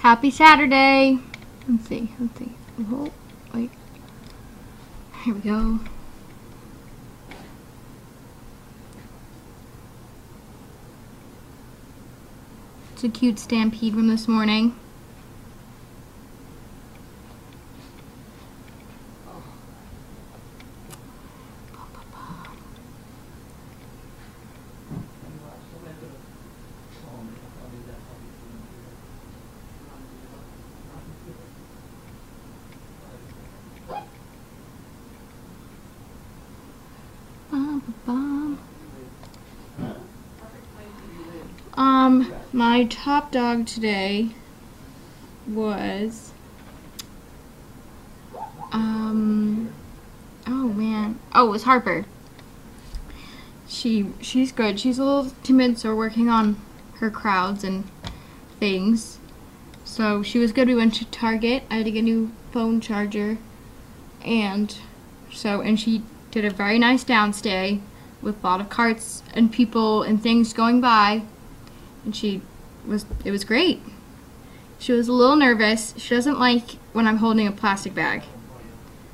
Happy Saturday. Let's see. Oh, wait. Here we go. It's a cute stampede from this morning. My top dog today was, it was Harper. She's good. She's a little timid, so we're working on her crowds and things. So she was good. We went to Target. I had to get a new phone charger, and she did a very nice downstay with a lot of carts and people and things going by, and it was great. She was a little nervous. She doesn't like when I'm holding a plastic bag,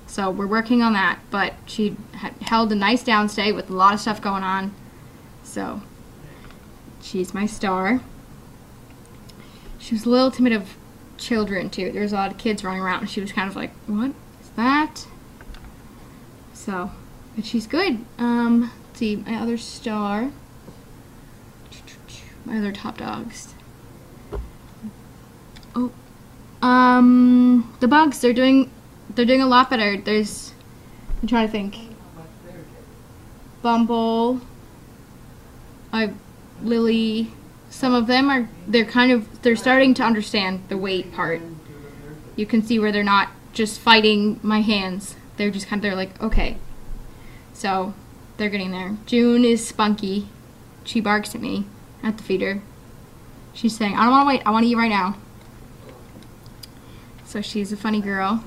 so we're working on that, but she held a nice downstay with a lot of stuff going on, so she's my star. She was a little timid of children too. There was a lot of kids running around, and she was kind of like, what is that? So, but she's good. Let's see, my other star, my other top dogs. Oh, the bugs, they're doing a lot better. I'm trying to think. Bumble, Lily. Some of them they're starting to understand the weight part. You can see where they're not just fighting my hands. They're just they're like, okay. So they're getting there. June is spunky. She barks at me at the feeder. She's saying, I don't want to wait, I want to eat right now. So she's a funny girl.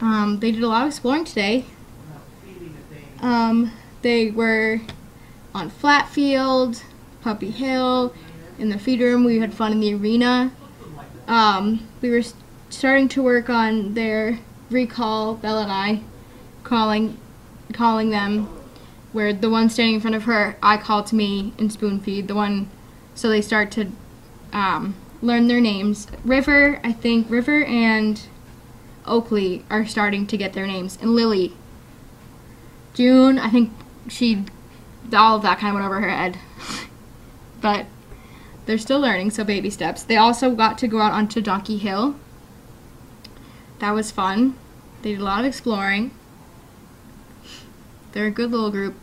They did a lot of exploring today. They were on Flatfield, Puppy Hill, in the feed room. We had fun in the arena. We were starting to work on their recall, Bella and I, calling them, where the one standing in front of her, I call to me and spoon feed. So they start to learn their names. River and Oakley are starting to get their names, and Lily. June, I think all of that kind of went over her head. But they're still learning, so baby steps. They also got to go out onto Donkey Hill. That was fun. They did a lot of exploring. They're a good little group.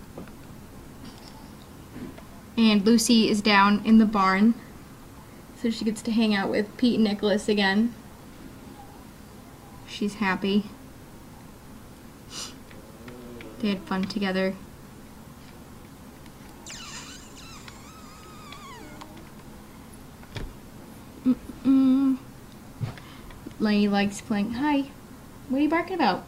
And Lucy is down in the barn, so she gets to hang out with Pete and Nicholas again. She's happy. They had fun together. Lenny likes playing. Hi. What are you barking about?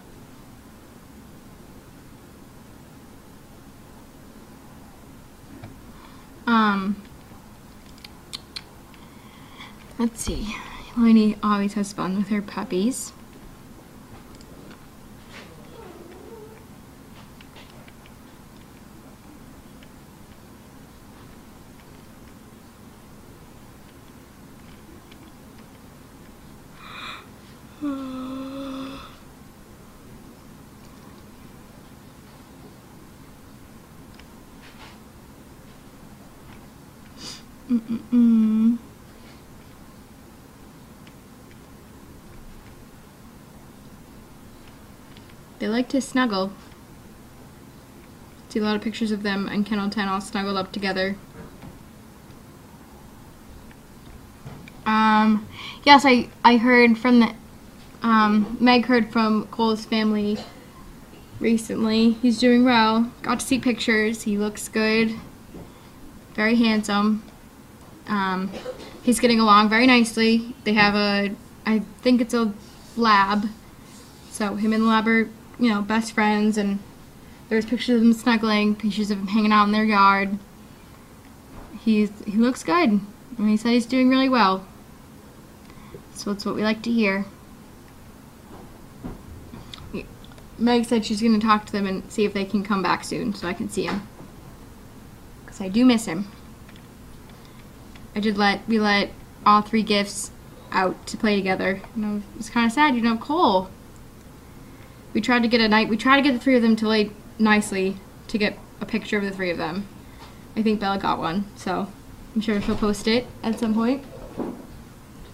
Let's see. Lenny always has fun with her puppies. They like to snuggle. See a lot of pictures of them and Kennel 10 all snuggled up together. Yes, I heard from Meg heard from Cole's family recently. He's doing well. Got to see pictures. He looks good. Very handsome. He's getting along very nicely. They have I think it's a lab. So him and the lab are, best friends, and there's pictures of them snuggling, pictures of him hanging out in their yard. He looks good. And he said he's doing really well. So it's what we like to hear. Meg said she's going to talk to them and see if they can come back soon so I can see him. Because I do miss him. We let all 3 gifts out to play together. And it was kind of sad, Cole. We tried to get the 3 of them to lay nicely to get a picture of the 3 of them. I think Bella got one, so I'm sure she'll post it at some point.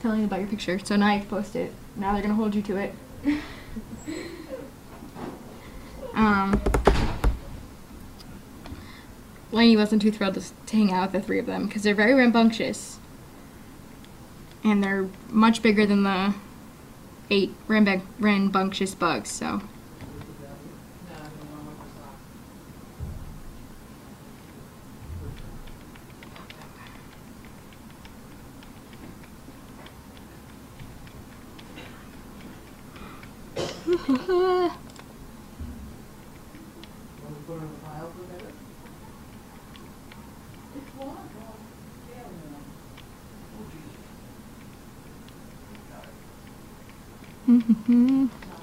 Telling about your picture, so now you have to post it. Now they're gonna hold you to it. Lainey wasn't too thrilled to hang out with the 3 of them because they're very rambunctious. And they're much bigger than the 8 rambunctious bugs, so.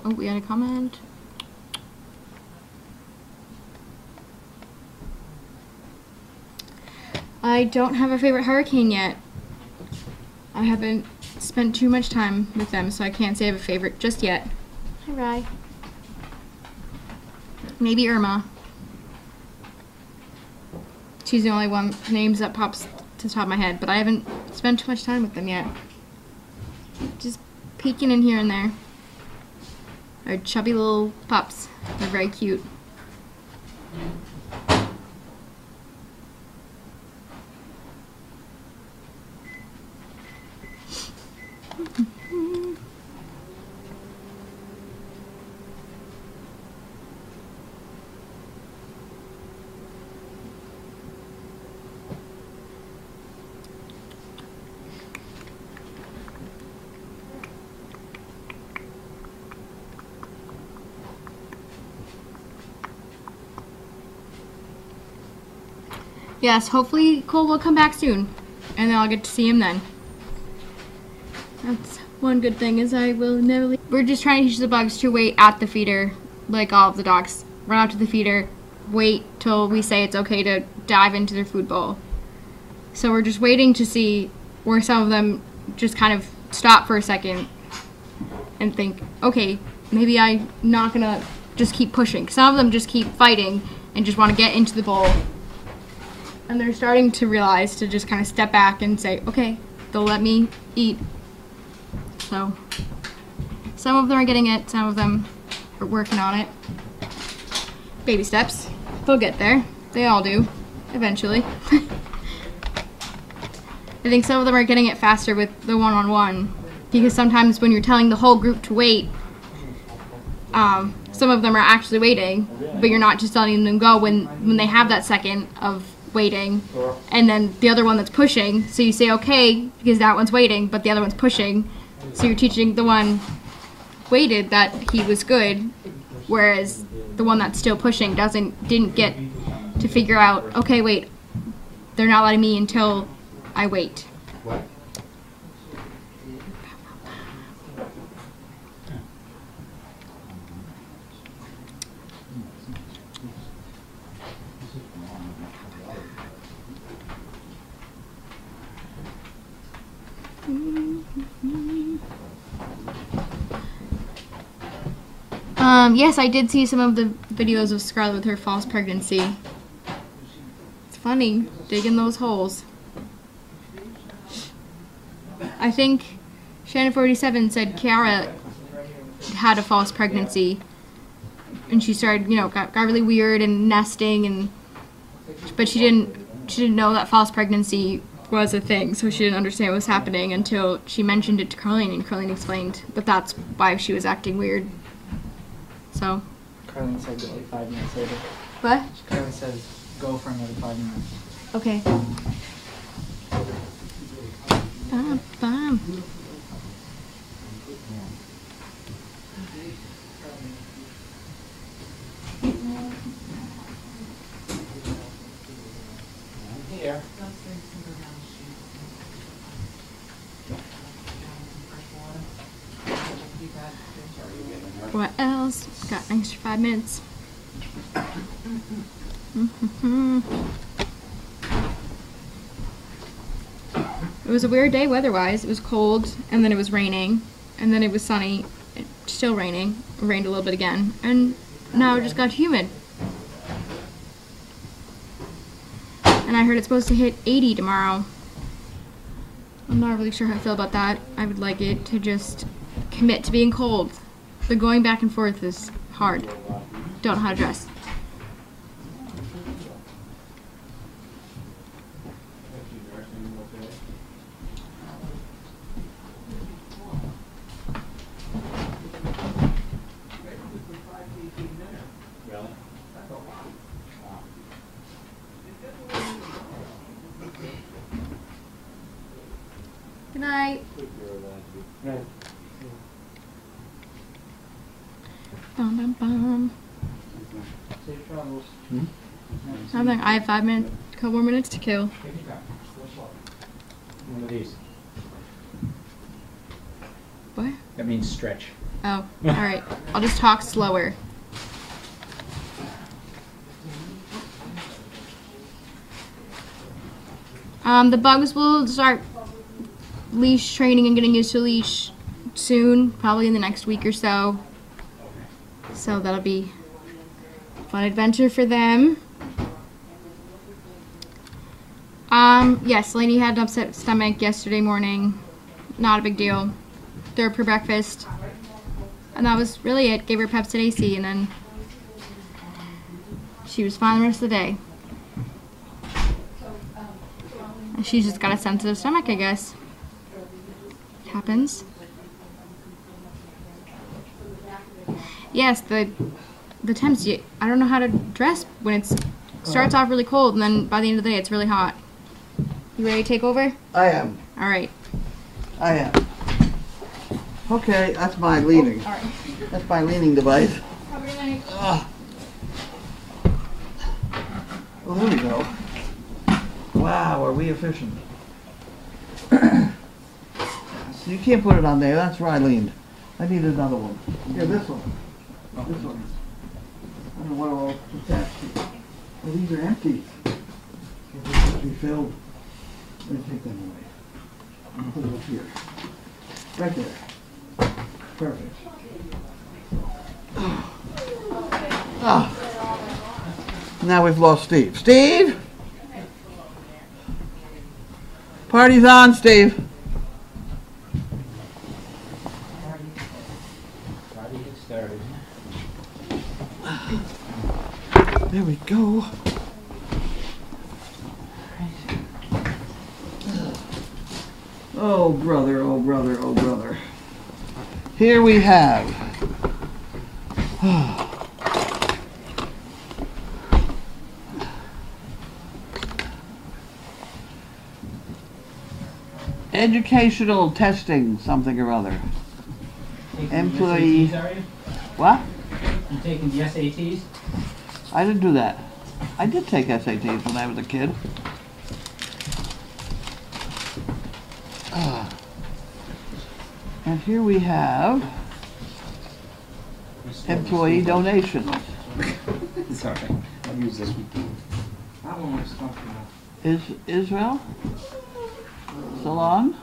Oh, we had a comment. I don't have a favorite hurricane yet. I haven't spent too much time with them, so I can't say I have a favorite just yet. Hi, Rye. Maybe Irma. She's the only one names that pops to the top of my head, but I haven't spent too much time with them yet. Just peeking in here and there. They're chubby little pups. They're very cute. Yes, hopefully Cole will come back soon, and then I'll get to see him then. That's one good thing, is I will never leave. We're just trying to teach the bugs to wait at the feeder, like all of the dogs. Run out to the feeder, wait till we say it's okay to dive into their food bowl. So we're just waiting to see where some of them just kind of stop for a second and think, okay, maybe I'm not gonna just keep pushing. Some of them just keep fighting and just want to get into the bowl. And they're starting to realize to just kind of step back and say, okay, they'll let me eat. So, some of them are getting it, some of them are working on it. Baby steps. They'll get there. They all do, eventually. I think some of them are getting it faster with the one-on-one, because sometimes when you're telling the whole group to wait, some of them are actually waiting, but you're not just letting them go when they have that second of waiting, and then the other one that's pushing, so you say okay because that one's waiting but the other one's pushing, so you're teaching the one waited that he was good, whereas the one that's still pushing didn't get to figure out, okay, wait, they're not letting me until I wait. What? Yes, I did see some of the videos of Scarlett with her false pregnancy. It's funny, digging those holes. I think Shannon47 said Kiara had a false pregnancy, and she started, got really weird and nesting, but she didn't know that false pregnancy was a thing, so she didn't understand what was happening until she mentioned it to Carlene, and Carlene explained that that's why she was acting weird. So. Carlene said go like 5 minutes later. What? Carlene says go for another 5 minutes. Okay. Bam. Here. What else? Got an extra 5 minutes. It was a weird day weather-wise. It was cold, and then it was raining, and then it was sunny, still raining. It rained a little bit again, and now it just got humid. And I heard it's supposed to hit 80 tomorrow. I'm not really sure how I feel about that. I would like it to just commit to being cold. But going back and forth is hard. Don't know how to dress. Good night. Bum, bum, bum. Safe travels. I think I have 5 minutes, a couple more minutes to kill. One of these. What? That means stretch. Oh, alright. I'll just talk slower. The bugs will start leash training and getting used to leash soon, probably in the next week or so. So that'll be a fun adventure for them. Yes, Lainey had an upset stomach yesterday morning. Not a big deal. Threw up for breakfast. And that was really it. Gave her Pepsid AC, and then she was fine the rest of the day. And she's just got a sensitive stomach, I guess. It happens. Yes, the temps, I don't know how to dress when it starts off really cold, and then by the end of the day it's really hot. You ready to take over? I am. All right. I am. Okay, that's my leaning. All right. That's my leaning device. Have a good night. Well, there we go. Wow, are we efficient? You can't put it on there. That's where I leaned. I need another one. Here, this one. This one. I don't know what all attached to. Well, these are empty. They're supposed to be filled. Let me take them away. I'll put it up here. Right there. Perfect. Now we've lost Steve. Steve! Party's on, Steve. Party gets started. There we go. Oh brother, oh brother, oh brother. Here we have educational testing something or other. Employee. SATs, are you? What? You taking the SATs? I didn't do that. I did take SATs when I was a kid. And here we have employee donations. It's alright. I'll use this one. That one was comfortable. Is Israel Salon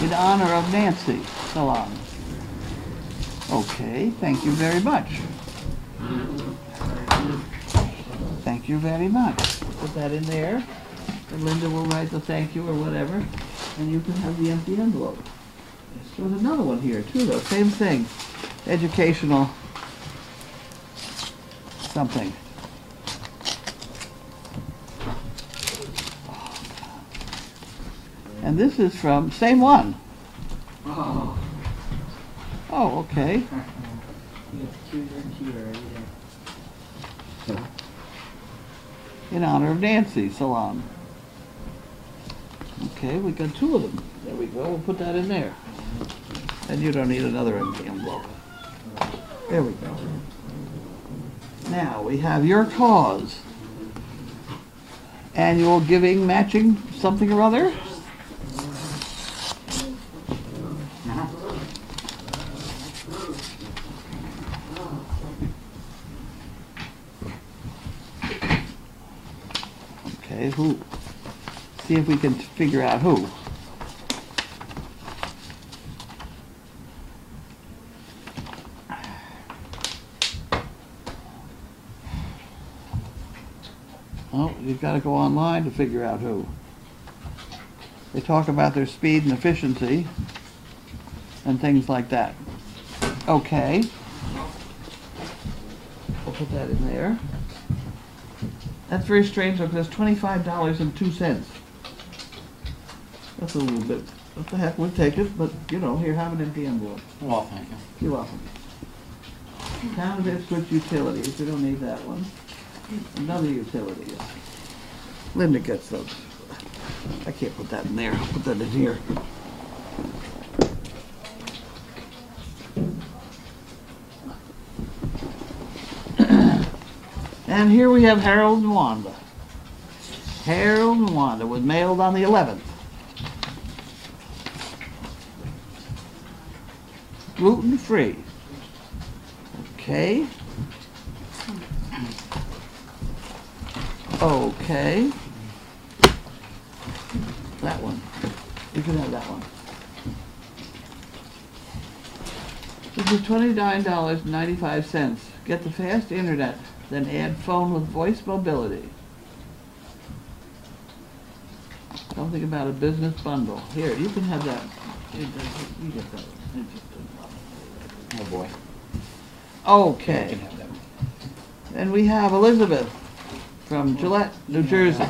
in honor of Nancy Salon. Okay, thank you very much. Thank you very much. Put that in there, and Linda will write the thank you or whatever, and you can have the empty envelope. There's another one here too, though. Same thing. Educational something. And this is from, same one. Oh. Oh, okay. It gets cuter and cuter every day. In honor of Nancy Salon. Okay, we got two of them. There we go. We'll put that in there. And you don't need another empty envelope. There we go. Now we have your cause. Annual giving matching something or other. who. See if we can figure out who. Oh, you've got to go online to figure out who. They talk about their speed and efficiency and things like that. Okay. We'll put that in there. That's very strange because it's $25.02. That's a little bit. What the heck, we'll take it, but you know, here, have an empty envelope. Well, thank you. You're welcome. Town of Ipswich Utilities, we don't need that one. Another utility. Linda gets those. I can't put that in there, I'll put that in here. And here we have Harold and Wanda. Harold and Wanda was mailed on the 11th. Gluten-free. Okay. Okay. That one. You can have that one. This is $29.95. Get the fast internet, then add phone with voice mobility. Something about a business bundle. Here, you can have that. You get that one. Oh boy. Okay. You can have that one. And we have Elizabeth from Gillette, New Jersey.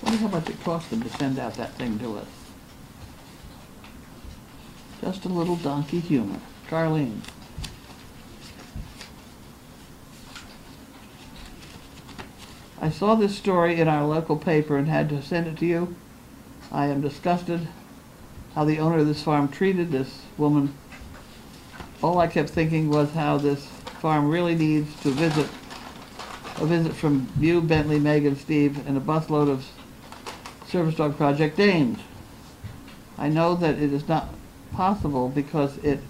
Wonder how much it cost them to send out that thing to us. Just a little donkey humor. Carlene. I saw this story in our local paper and had to send it to you. I am disgusted how the owner of this farm treated this woman. All I kept thinking was how this farm really needs to visit, a visit from you, Bentley, Megan, Steve, and a busload of Service Dog Project dames. I know that it is not possible because it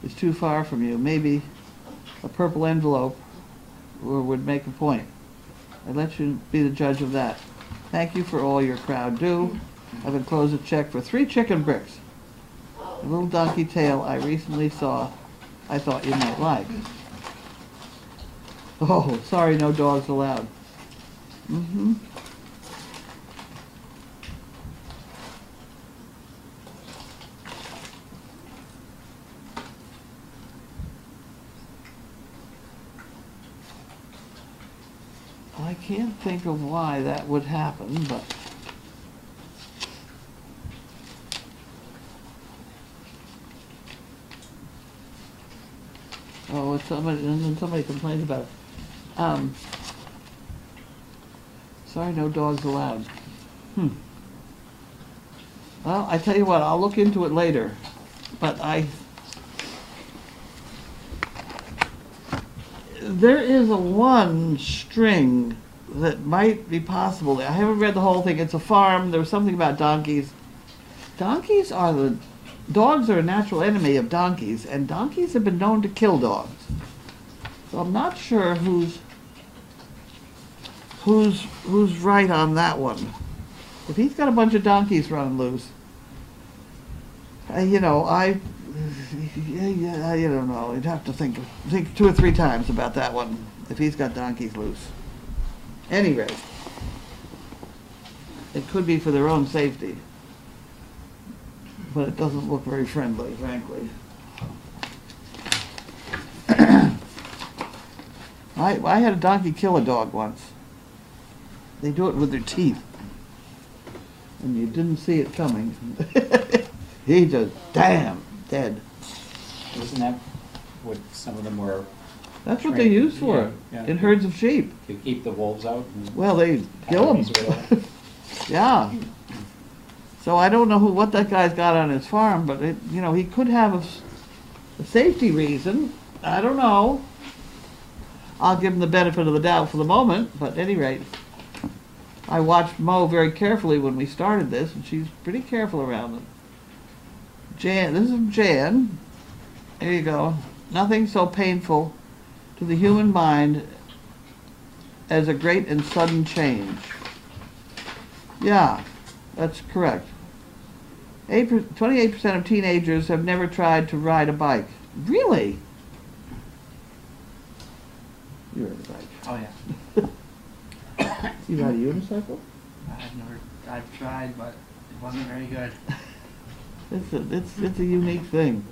is too far from you. Maybe a purple envelope would make a point. I let you be the judge of that. Thank you for all your crowd do. I've enclosed a check for 3 chicken bricks. A little donkey tail I recently saw I thought you might like. Oh, sorry, no dogs allowed. Mm-hmm. I can't think of why that would happen, but oh, it's somebody, and then somebody complains about it. Sorry, no dogs allowed. Well, I tell you what, I'll look into it later, but there is a one string that might be possible. I haven't read the whole thing. It's a farm. There was something about donkeys. Dogs are a natural enemy of donkeys, and donkeys have been known to kill dogs. So I'm not sure who's right on that one. If he's got a bunch of donkeys running loose, you know, I don't know. You'd have to think 2 or 3 times about that one if he's got donkeys loose. Any rate, it could be for their own safety, but it doesn't look very friendly, frankly. I had a donkey kill a dog once. They do it with their teeth, and you didn't see it coming. He just, damn, dead. Isn't that what some of them were? That's what they use for, yeah. in herds of sheep. To keep the wolves out? And Well, they kill them. Yeah. So I don't know what that guy's got on his farm, but he could have a safety reason. I don't know. I'll give him the benefit of the doubt for the moment, but at any rate, I watched Mo very carefully when we started this, and she's pretty careful around them. Jan, this is Jan. There you go. nothing so painful to the human mind as a great and sudden change. Yeah, that's correct. 28% of teenagers have never tried to ride a bike. Really? You ride a bike. Oh yeah. You ride a unicycle? I've tried, but it wasn't very good. It's a unique thing.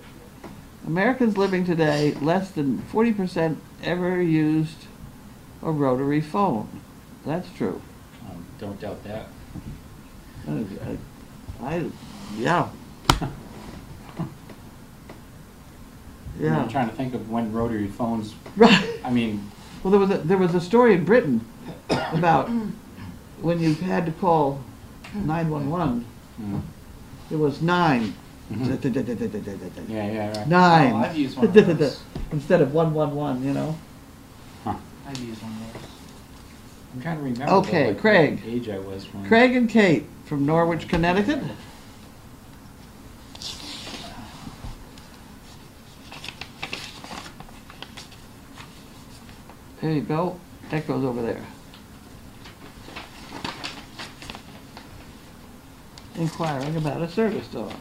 Americans living today, less than 40% ever used a rotary phone. That's true. Don't doubt that. Yeah. Yeah. I'm trying to think of when rotary phones, Right. I mean, Well, there was a story in Britain about when you had to call 911. mm, It was 9. mhm. Yeah, right. 9. Oh, I've used one of those. Instead of 111, you know. I've used one of those. I'm trying to remember. Okay, though, like, Craig. what age I was when. Craig and Kate from Norwich, Connecticut. There you go. That goes over there. Inquiring about a service dog.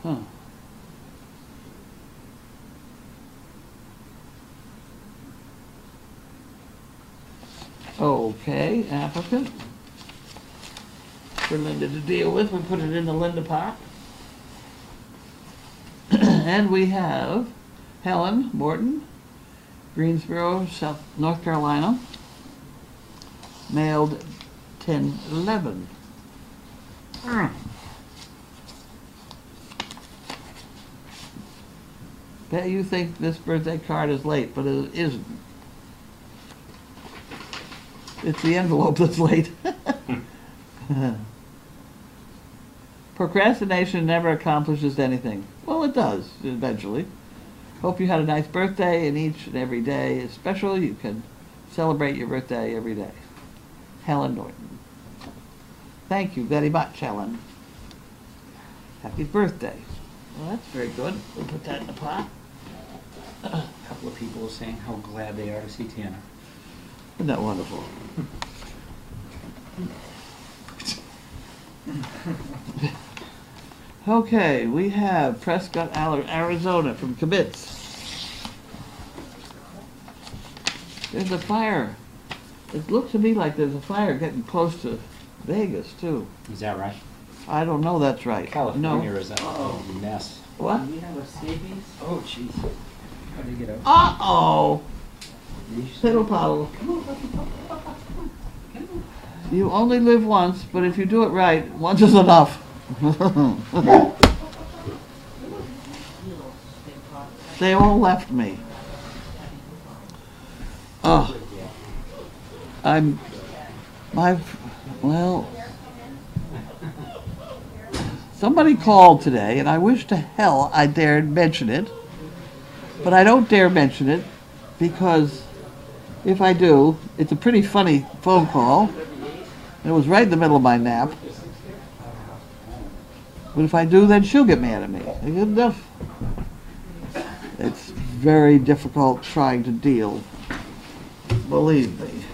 Huh. Okay, applicant. For Linda to deal with, we put it in the Linda pot. And we have Helen Morton, Greensboro, North Carolina, mailed 10/11. Bet you think this birthday card is late, but it isn't. It's the envelope that's late. Procrastination never accomplishes anything. Well, it does, eventually. Hope you had a nice birthday, and each and every day is special. You can celebrate your birthday every day. Helen Norton. Thank you very much, Helen. Happy birthday. Well, that's very good. We'll put that in the pot. A couple of people are saying how glad they are to see Tanner. Isn't that wonderful? Okay, we have Prescott, Arizona from Kibitz. There's a fire. It looks to me like there's a fire getting close to Vegas, too. Is that right? I don't know that's right. California No. is a mess. What? Do we have a scabies? Oh, jeez. How did you get out? Uh-oh! Fiddle paddle. You only live once, but if you do it right, once is enough. They all left me. Oh. Well, somebody called today, and I wish to hell I dared mention it, but I don't dare mention it because if I do, it's a pretty funny phone call. It was right in the middle of my nap. But if I do, then she'll get mad at me. Good enough. It's very difficult trying to deal. Believe me.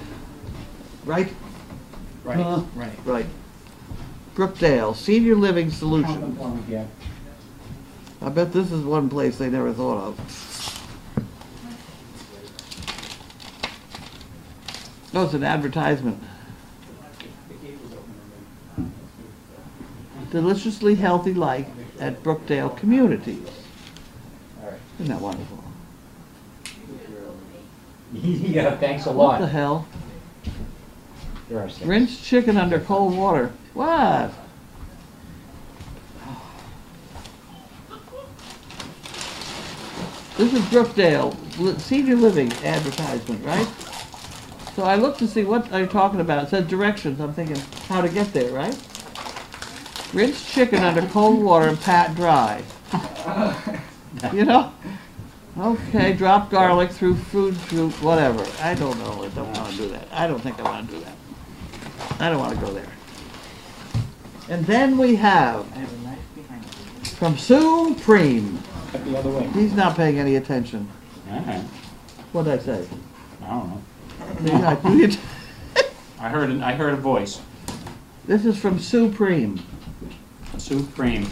Right? Right, Right. Brookdale, Senior Living Solutions. I bet this is one place they never thought of. Oh, it's an advertisement. Deliciously healthy life at Brookdale Communities. Isn't that wonderful? Yeah, thanks a What the lot. hell? There are six. Rinse chicken under cold water. What? This is Brookdale, Senior Living advertisement, right? So I looked to see what they're talking about. It says directions. I'm thinking how to get there, right? Rinse chicken under cold water and pat dry. You know? Okay, drop garlic through food, through whatever. I don't know. I don't want to do that. I don't think I want to do that. I don't want to go there. And then we have, I have a knife behind me. from Supreme. Cut the other way. He's not paying any attention. Uh-huh. What'd I say? I don't know. Maybe not. Do you- I heard a voice. This is from Supreme. Supreme.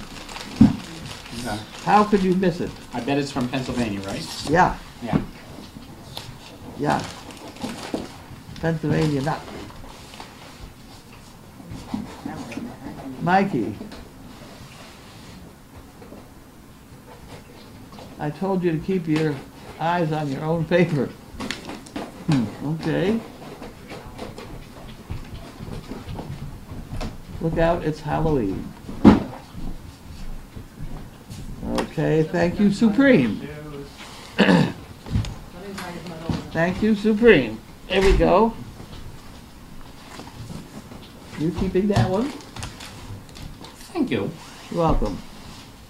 Okay. How could you miss it? I bet it's from Pennsylvania, right? Yeah, Yeah. yeah. Pennsylvania nut. Mikey. I told you to keep your eyes on your own paper. Okay. Look out, it's Halloween. Okay, thank you, Supreme. Thank you, Supreme. There we go. You keeping that one? Thank you. You're welcome.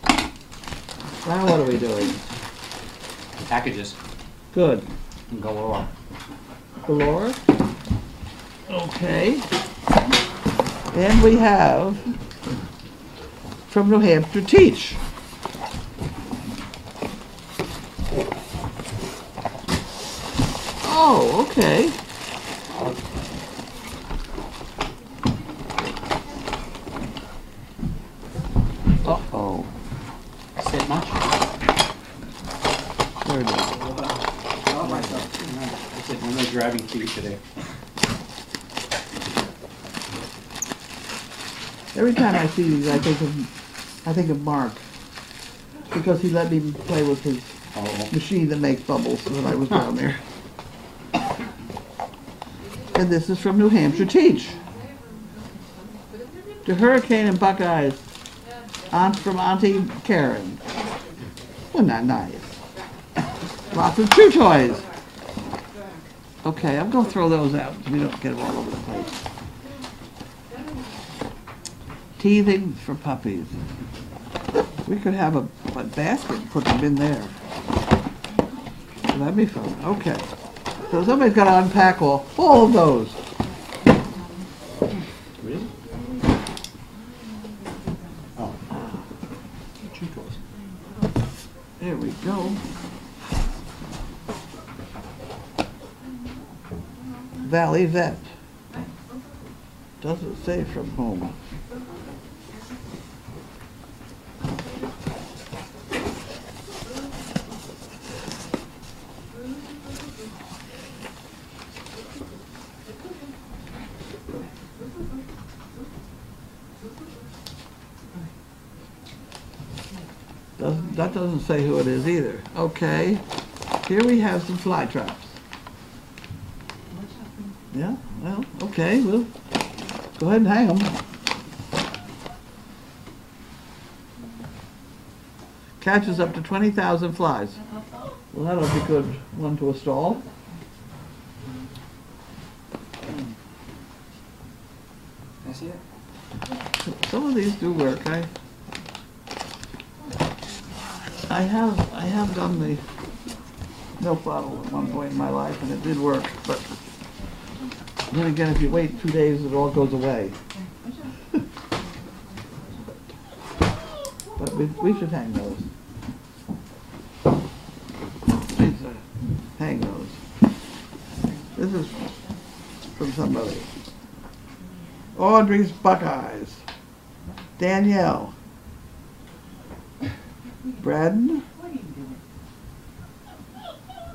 Now what are we doing? Packages Good. and galore. Galore. Okay. And we have from New Hampshire Teach. Oh, okay. Uh-oh. Sit much? There it is. I said, I'm not driving to you today. Every time I see these, I think of Mark, because he let me play with his Oh, machine that makes bubbles when I was down there. And this is from New Hampshire Teach. To Hurricane and Buckeyes, aunt from Auntie Karen. Wasn't that nice? Lots of chew toys. Okay, I'm gonna throw those out so we don't get them all over the place. Teething for puppies. We could have a basket and put them in there. That'd be fun. Okay. So somebody's got to unpack all of those. really? Oh. Chew toys. There we go. Valley Vet. Doesn't say from home. That doesn't say who it is either. Okay. Here we have some fly traps. Yeah, well, okay, we'll go ahead and hang them. Catches up to 20,000 flies. Well, that'll be a good one to install. Can I see it? Some of these do work. I have done the milk bottle at one point in my life, and it did work. But then again, if you wait 2 days, it all goes away. But we should hang those. Please, hang those. This is from somebody. Audrey's Buckeyes. Danielle. Braden.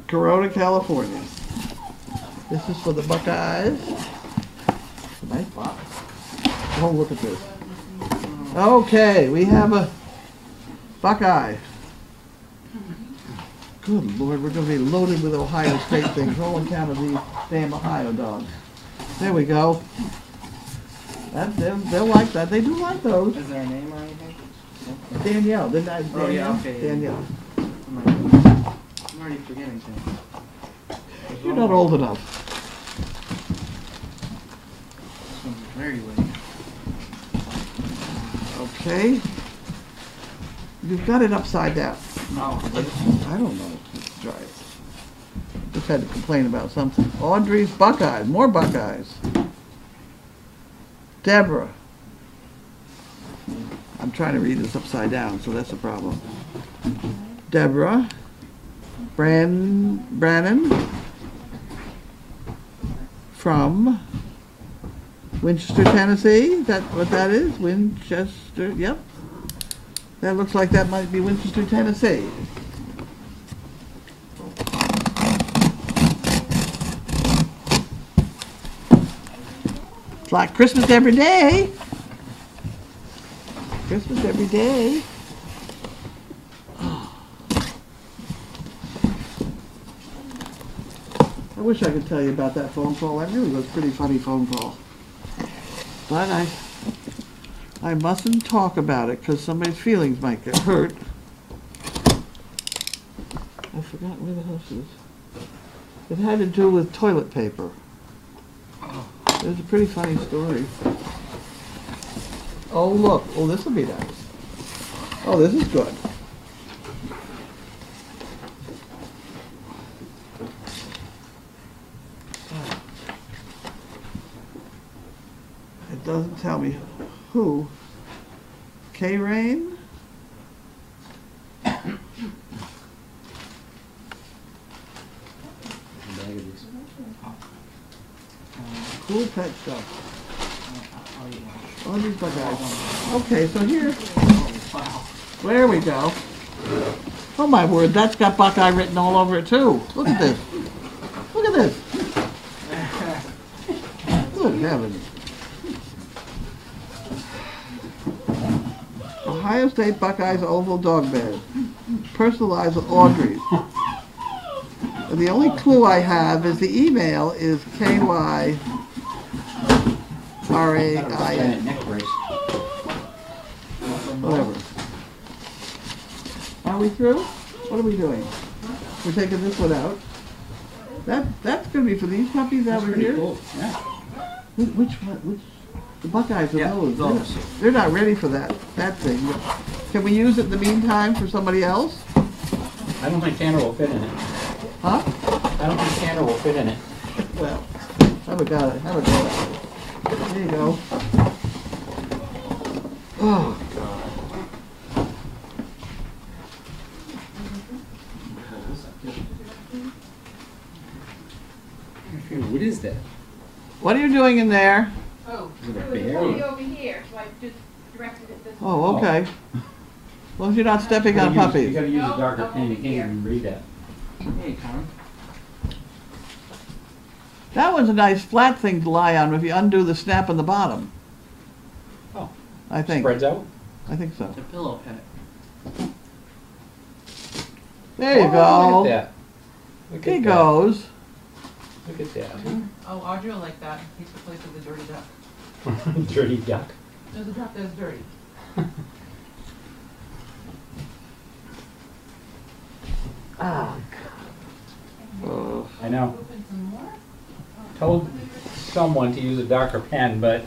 Corona, California. This is for the Buckeyes. Nice box. Oh, look at this. Okay, we have a Buckeye. Good Lord, we're going to be loaded with Ohio State things, all on account of these damn Ohio dogs. There we go. They'll like that. They do like those. Is there a name or anything? Danielle, didn't I? Oh, yeah, okay. Danielle. I'm already forgetting things. You're not old enough. This one's very late. Okay. You've got it upside down. I don't know. Let's try it. Just had to complain about something. Audrey's Buckeyes. More Buckeyes. Deborah. I'm trying to read this upside down, so that's a problem. Deborah. Brannon. From Winchester, Tennessee. Is that what that is? Winchester. Yep. That looks like that might be Winchester, Tennessee. It's like Christmas every day. Christmas every day. I wish I could tell you about that phone call. That really was a pretty funny phone call. But I mustn't talk about it because somebody's feelings might get hurt. I forgot where the hell she is. It had to do with toilet paper. It was a pretty funny story. Oh, look. Oh, this will be nice. Oh, this is good. It doesn't tell me who. K-Rain? Cool pet stuff. Oh, these Buckeyes. Okay, so here. There we go. Oh my word, that's got Buckeye written all over it too. Look at this. Look at this. Good heavens. Ohio State Buckeyes oval dog bed. Personalized with Audrey's. And the only clue I have is the email is KYRAIN. Whatever. Are we through? What are we doing? We're taking this one out. That's going to be for these puppies over here? Cool. Yeah. Which one? Which? The Buckeyes are Yeah, those. They're not ready for that thing. But can we use it in the meantime for somebody else? I don't think Tanner will fit in it. Huh? I don't think Tanner will fit in it. Well, have a go at it. Have a go at it. There you go. Oh, God. What is that? What are you doing in there? Oh, Is it a it was bear? pointing over here, so I just directed it this way. Oh, okay. As long as you're not stepping on You puppies. gotta use a darker No, pen, you can't here. even read that. Hey, Karen. That one's a nice flat thing to lie on if you undo the snap on the bottom. Oh. I think. Spreads out? I think so. It's a pillow pet. There you Oh, go. Look at that. Look He at goes. that. Look at that. Oh, Audrey will like that. He's the place with the dirty duck. Dirty duck. There's a duck that's dirty. Oh, I know. Open some more? Told someone to use a darker pen, but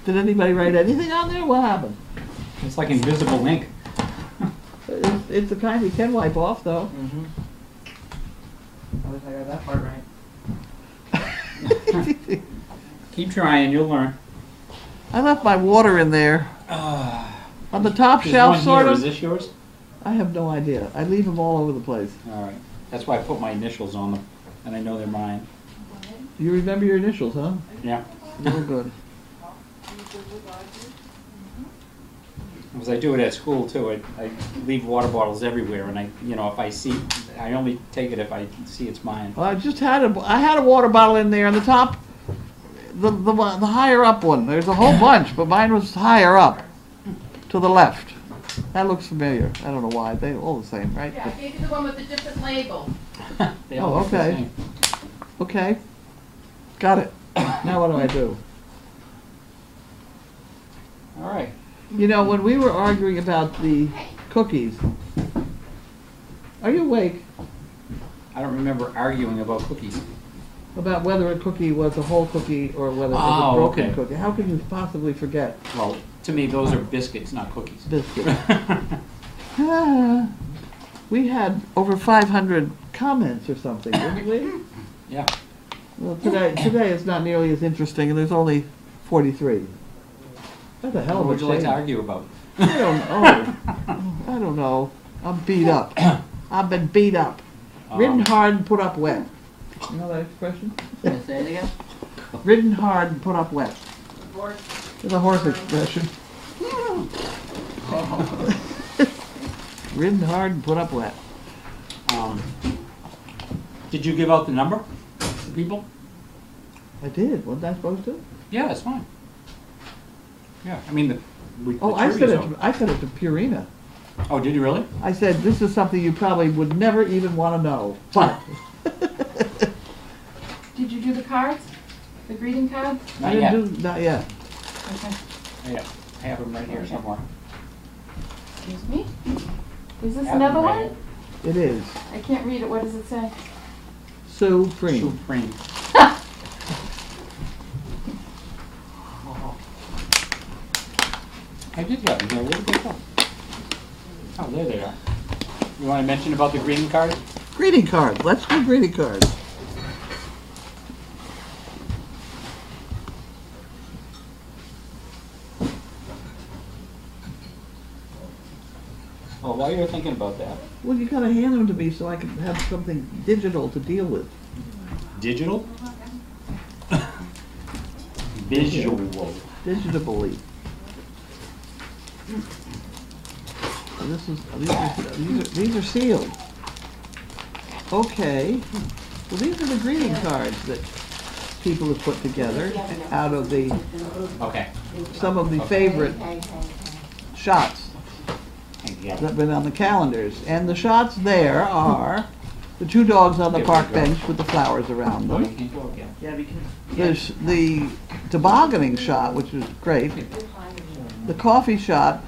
Did anybody write anything on there? What happened? it's like invisible ink. It's the kind you can wipe off, though. Mm-hmm. I wish I got that part right. Keep trying, you'll learn. I left my water in there. On the top There's shelf, one sort here. of. Is this yours? I have no idea. I leave them all over the place. All right. That's why I put my initials on them, and I know they're mine. You remember your initials, huh? Yeah. Real good. Because I do it at school too. I leave water bottles everywhere, and if I see, I only take it if I see it's mine. Well, I had a water bottle in there on the top, the higher up one. There's a whole bunch, but mine was higher up, to the left. That looks familiar. I don't know why. They all the same, right? Yeah, I gave you the one with the different label. They all Oh, look the okay. same. Okay. Got it. Now what do I do? All right. You know, when we were arguing about the cookies, are you awake? I don't remember arguing about cookies. About whether a cookie was a whole cookie or whether it was a Oh, broken okay. cookie. How can you possibly forget? Well, To me, those are biscuits, not cookies. Biscuit. Ah, we had over 500 comments or something, didn't we? Yeah. Well, today it's not nearly as interesting, and there's only 43. That's a hell What of a would you like to change. argue about? I don't know. I'm beat up. I've been beat up. Ridden hard and put up wet. You know that expression? Can I say it again? Ridden hard and put up wet. Horse. It's a horse expression. Ridden hard and put up wet. Did you give out the number to people? I did. Wasn't I supposed to? Yeah, that's fine. Yeah, I mean, Oh, I said it to Purina. Oh, did you really? I said, this is something you probably would never even want to know. But Did you do the cards? The greeting cards? I Not yet. didn't do, not yet. Okay. Yeah, I have them right here somewhere. Excuse me? Is this Have another them right one? here. It is. I can't read it. What does it say? Supreme. Supreme. I did have them here. Where did they go? Oh, there they are. You want to mention about the green card? Greeting cards. Let's do greeting cards. Oh, while you're thinking about that. Well, you gotta hand them to me so I can have something digital to deal with. Digital? Visual. Digitally. This is these are sealed. Okay. Well, these are the greeting cards that people have put together out of the Okay. some of the favorite shots Yeah. that have been on the calendars. And the shots there are the two dogs on the There we park go. bench with the flowers around Oh, you them. can't go again. Yeah, because. There's the tobogganing shot, which is great. The coffee shot.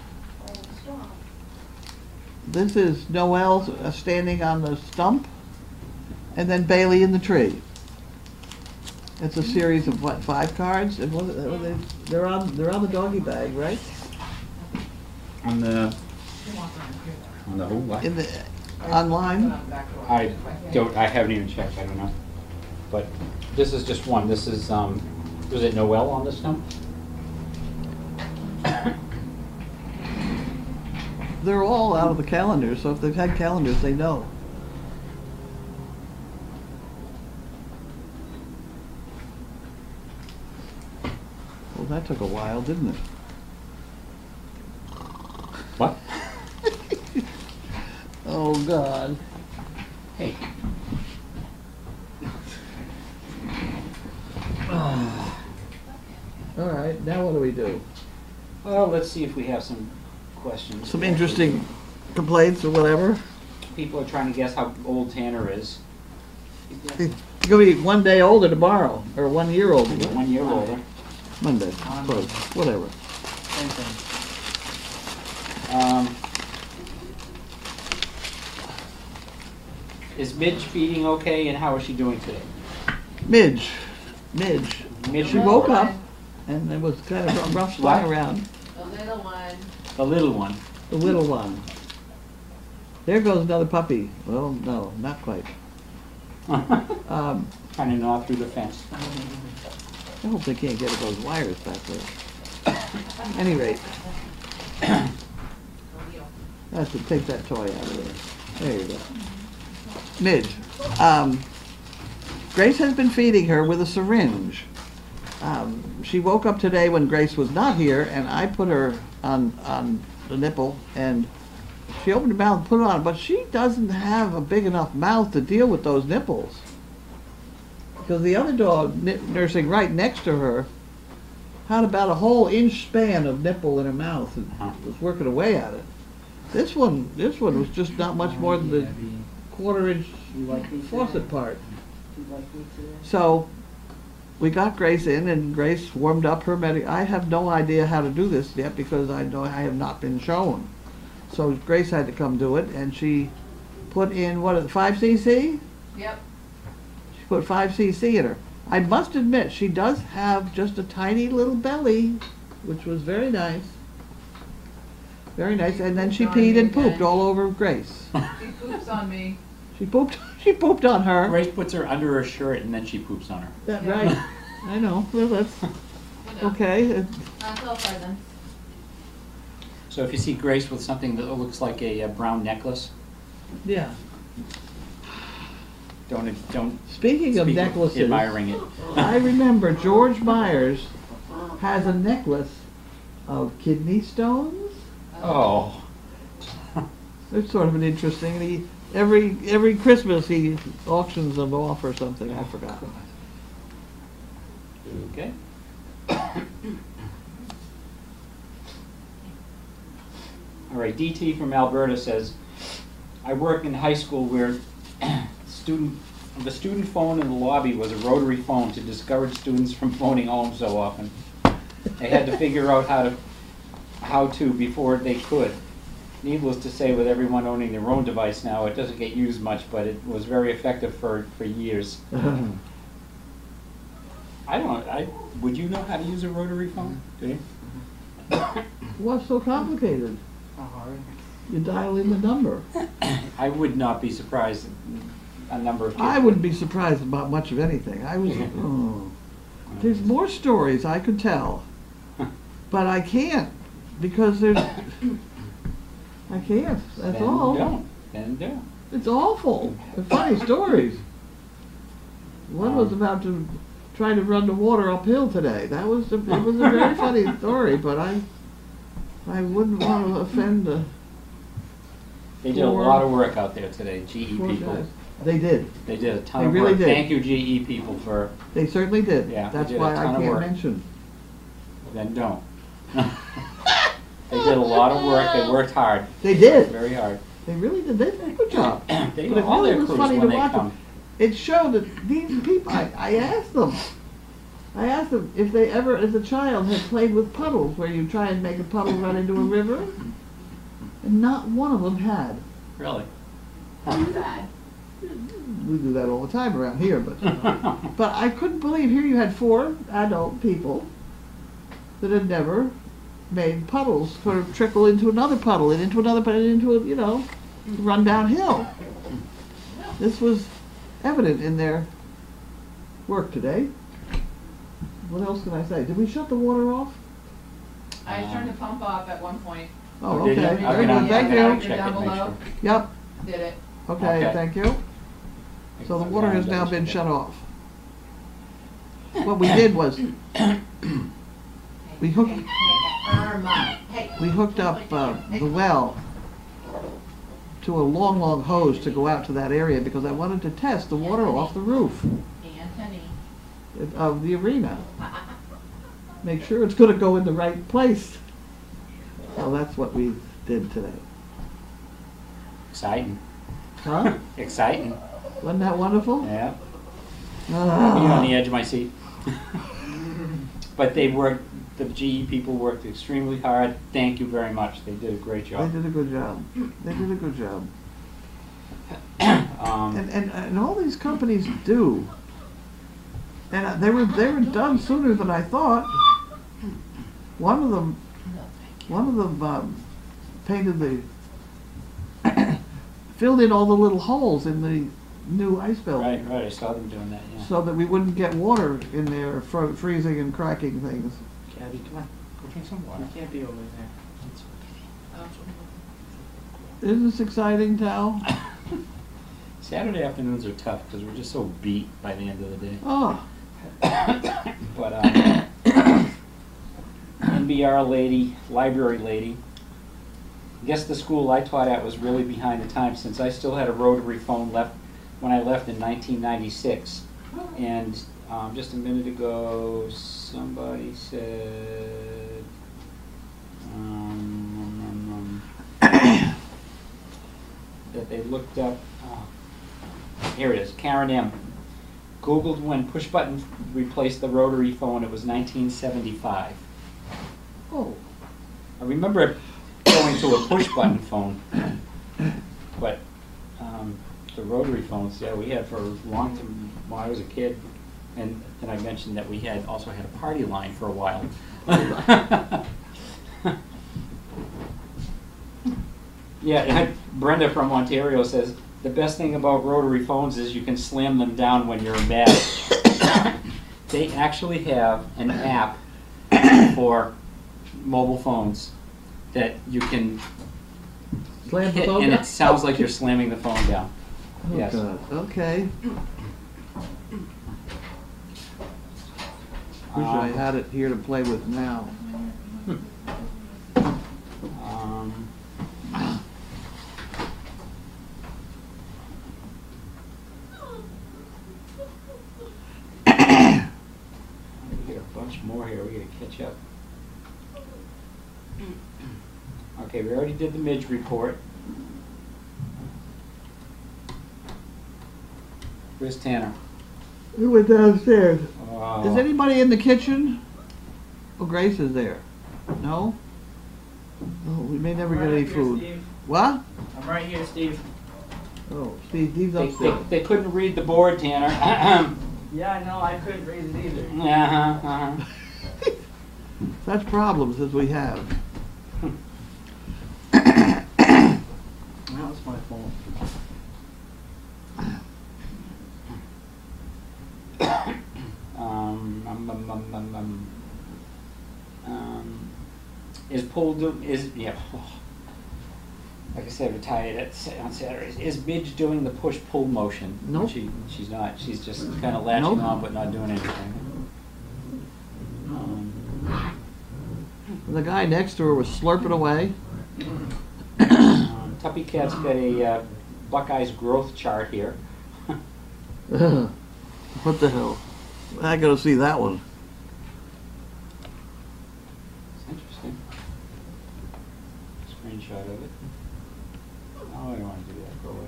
This is Noel standing on the stump, and then Bailey in the tree. It's a series of what, 5 cards? And they're on the doggy bag, right? On the who? What? In the online. I haven't even checked. I don't know. But this is just one. This is was it Noel on this stump? They're all out of the calendars, so if they've had calendars, they know. Well, that took a while, didn't it? What? Oh, God. Hey. All right, now what do we do? Well, let's see if we have some questions. Some interesting complaints or whatever? People are trying to guess how old Tanner is. He's gonna be 1 day older tomorrow, or 1 year older. 1 year older. Monday, close, whatever. Same thing. Is Midge feeding okay, and how is she doing today? Midge. Midge. She woke up, and it was kind of a rough flying What? around. The little one. The little one. The little one. There goes another puppy. Well, no, not quite. Trying to gnaw through the fence. I hope they can't get at those wires back there. At any rate, that's to take that toy out of there. There you go. Midge. Grace has been feeding her with a syringe. She woke up today when Grace was not here, and I put her on the nipple, and she opened her mouth and put it on, but she doesn't have a big enough mouth to deal with those nipples. Because the other dog nursing right next to her had about a whole inch span of nipple in her mouth and was working away at it. This one was just not much more than the quarter-inch faucet part. So we got Grace in, and Grace warmed up her I have no idea how to do this yet because I have not been shown. So Grace had to come do it, and she put in, 5 cc? Yep. She put 5 cc in her. I must admit, she does have just a tiny little belly, which was very nice. Very nice. And then she Pooped on peed me and pooped again. all over Grace. She poops on me. She pooped. She pooped on her. Grace puts her under her shirt and then she poops on her. That right. I know. Well, that's You know. okay. That's all for them. So if you see Grace with something that looks like a brown necklace, Yeah. don't Speaking of speak necklaces, admiring it. I remember George Myers has a necklace of kidney stones. Oh. It's sort of an interesting. Every Christmas he auctions them off or something. I forgot. Okay. All right, DT from Alberta says, I work in high school where the student phone in the lobby was a rotary phone to discourage students from phoning home so often. They had to figure out how to before they could. Needless to say, with everyone owning their own device now, it doesn't get used much, but it was very effective for years. Would you know how to use a rotary phone? Do you? What's so complicated? How hard? You dial in the number. I would not be surprised a number of kids. I wouldn't be surprised about much of anything. There's more stories I could tell, but I can't because there's. I can't. That's Then all. Don't. It's awful. They're funny stories. One was about to try to run the water uphill today. It was a very funny story, but I wouldn't want to offend the They did a poor- lot of work out there today, GE poor people. guys. They did. They did a ton They of really work. did. Thank you, GE people, for They certainly did. Yeah, they That's did a why I ton of can't work. mention. then don't. They did a lot of work. They worked hard. They did. Very hard. They really did. They did a good job. They But do it all really their was crews funny when to they watch come. them. It showed that these people, I asked them if they ever, as a child, had played with puddles, where you try and make a puddle run into a river, and not one of them had. Really? Bad. We do that all the time around here, but I couldn't believe here you had 4 adult people that had never made puddles sort of trickle into another puddle and into another puddle and into a, run downhill. This was evident in their work today. What else can I say? Did we shut the water off? I turned the pump off at one point. Oh, Did you? okay. I'll Very get on- good. Thank I'll get on and you. check it, make sure. Yep. Did it. Okay, Okay. thank you. So the I'll water get on has and now double been check shut it. off. What we did was we hooked Irma. Hey. we hooked up the well to a long hose to go out to that area because I wanted to test the water off the roof Anthony. of the arena. Make sure it's going to go in the right place. So that's what we did today. Exciting. Huh? Exciting. Wasn't that wonderful? Yeah. Ah. Being on the edge of my seat. But they worked, the GE people worked extremely hard. Thank you very much. They did a great They job. did a good job. They did a good job. Um, And all these companies do. And they were done sooner than I thought. One of them painted filled in all the little holes in the new ice building. right, I saw them doing that, yeah. So that we wouldn't get water in there freezing and cracking things. Gabby, come on. Go drink some water. You can't be over there. Isn't this exciting, Tal? Saturday afternoons are tough because we're just so beat by the end of the day. Oh, But NBR lady, library lady, I guess the school I taught at was really behind the times since I still had a rotary phone left when I left in 1996. And just a minute ago, somebody said that they looked up, here it is, Karen M. Googled when push button replaced the rotary phone. It was 1975. oh, I remember going to a push button phone, but the rotary phones, yeah, we had for a long time while I was a kid. And then I mentioned that we also had a party line for a while. Yeah, Brenda from Ontario says, the best thing about rotary phones is you can slam them down when you're mad. They actually have an app for mobile phones that you can Slam the hit, phone and down? it sounds like you're slamming the phone down. Oh, Yes. God. Okay. Wish I had it here to play with now. Um, we got a bunch more here. We gotta catch up. Okay, we already did the Midge report. Where's Tanner? Who went downstairs? Uh, Is anybody in the kitchen? Oh, Grace is there. No? Oh, we may never get any food. Steve. What? I'm right here, Steve. Oh, Steve's They, upstairs. they couldn't read the board, Tanner. Yeah, I know. I couldn't read it either. Uh-huh, uh-huh. Such problems as we have. That was my fault. Is pull is yeah. Like I said, retired on Saturdays. Is Midge doing the push-pull motion? Nope. She's not. She's just kind of latching Nope. on but not doing anything. The guy next to her was slurping away. Tuppy Cat's got a Buckeyes growth chart here. What the hell? I gotta see that one. It's interesting. Screenshot of it. Oh, I don't want to do that. Go away.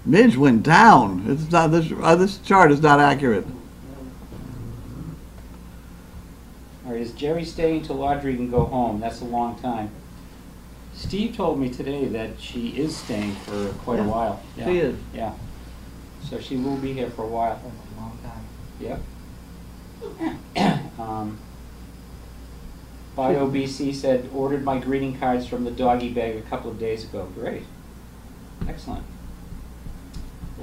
Midge went down. It's not this chart is not accurate. All right, is Jerry staying till Audrey can go home? That's a long time. Steve told me today that she is staying for quite a Yeah, while. she is. Yeah. So she will be here for a while. A long time. Yep. BioBC said, ordered my greeting cards from the doggy bag a couple of days ago. Great. Excellent.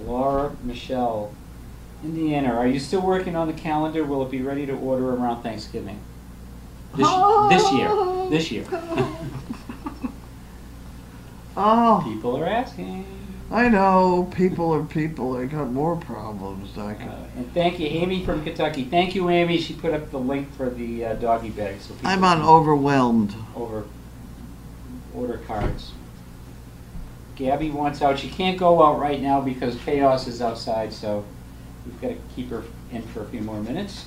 Laura Michelle, Indiana, are you still working on the calendar? Will it be ready to order around Thanksgiving? This year. This year. Oh, People are asking. I know. People are people. They got more problems. And thank you, Amy from Kentucky. Thank you, Amy. She put up the link for the doggy bag. So people I'm on can overwhelmed. order cards. Gabby wants out. She can't go out right now because Chaos is outside, so we've got to keep her in for a few more minutes.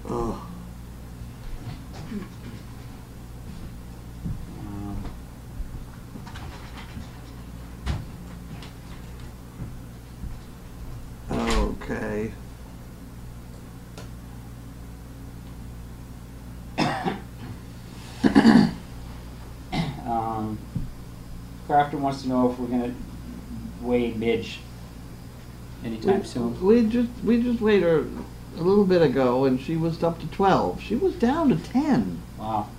Ugh. Okay. Crafter wants to know if we're gonna weigh Midge anytime soon. We just weighed her a little bit ago, and she was up to 12. She was down to 10. Wow.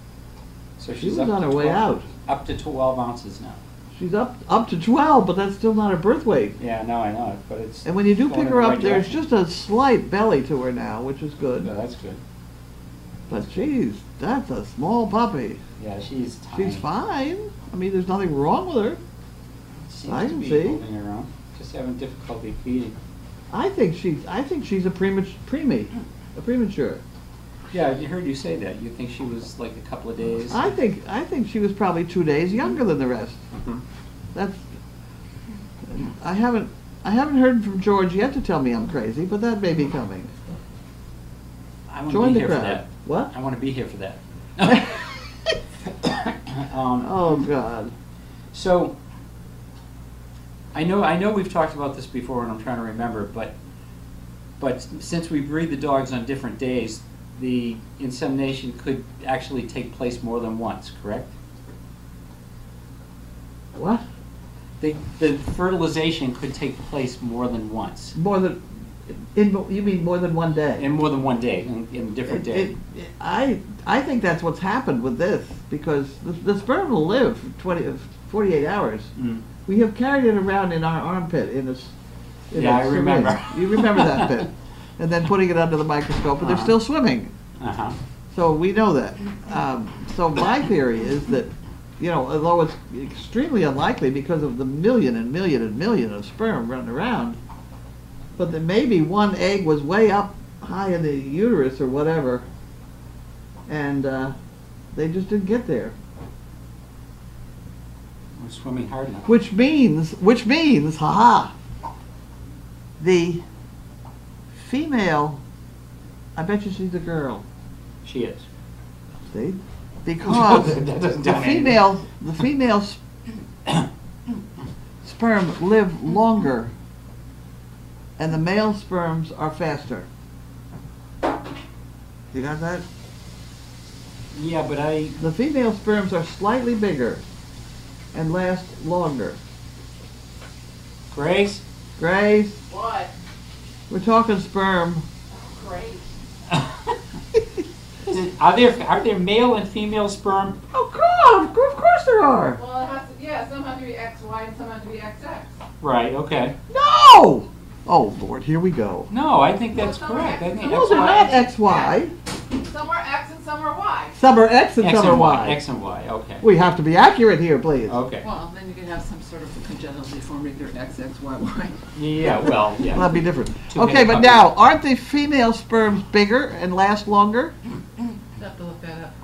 So She she's was up on to her way 12 out. Up to 12 ounces now. She's up to 12, but that's still not her birth weight. Yeah, no, I know it, but it's. And when you do going pick in her the up, right there's direction. just a slight belly to her now, which is good. Yeah, that's good. But geez, that's a small puppy. Yeah, she's tiny. She's fine. I mean, there's nothing wrong with her. Seems I to can be see. holding her own. Just having difficulty feeding. I think she's a premature. Yeah, I heard you say that. You think she was like a couple of days? I think she was probably 2 days younger than the rest. Mhm. That's. I haven't heard from George yet to tell me I'm crazy, but that may be coming. I want to Join be the here for crowd. that. What? I want to be here for that. Oh God. So, I know we've talked about this before, and I'm trying to remember, but since we breed the dogs on different days, the insemination could actually take place more than once, correct? What? The fertilization could take place more than once, More than, you mean more than one day? in more than one day, in a different day. I think that's what's happened with this, because the sperm will live for 48 hours. Mm. We have carried it around in our armpit in a Yeah, I syringe. remember. You remember that bit? And then putting it under the microscope, and they're still swimming. Uh-huh. So we know that. So my theory is that, although it's extremely unlikely because of the million and million and million of sperm running around, but that maybe one egg was way up high in the uterus or whatever, and they just didn't get there. We're swimming hard enough. Which means, haha, the female, I bet you she's a girl. She is. See? Because That doesn't the tell me anything. female sperm live longer, and the male sperms are faster. You got that? Yeah, but The female sperms are slightly bigger and last longer. Grace? Grace, What? we're talking sperm. Great. Are there male and female sperm? Oh God, of course there are. Well, it has to, yeah, some have to be XY and some have to be XX. Right, okay. No! Oh Lord, here we go. No, I think that's Well, correct. I think No, they're not XY. Some are X and some are Y. Some are X and X some are and Y. Y. X and Y, okay. We have to be accurate here, please. Okay. Well, then you can have some sort of congenital deformity, they're XXYY. Yeah, well, Well, yeah. that'd be different. Two-headed Okay, but puppy. now, aren't the female sperms bigger and last longer? Have to look that up.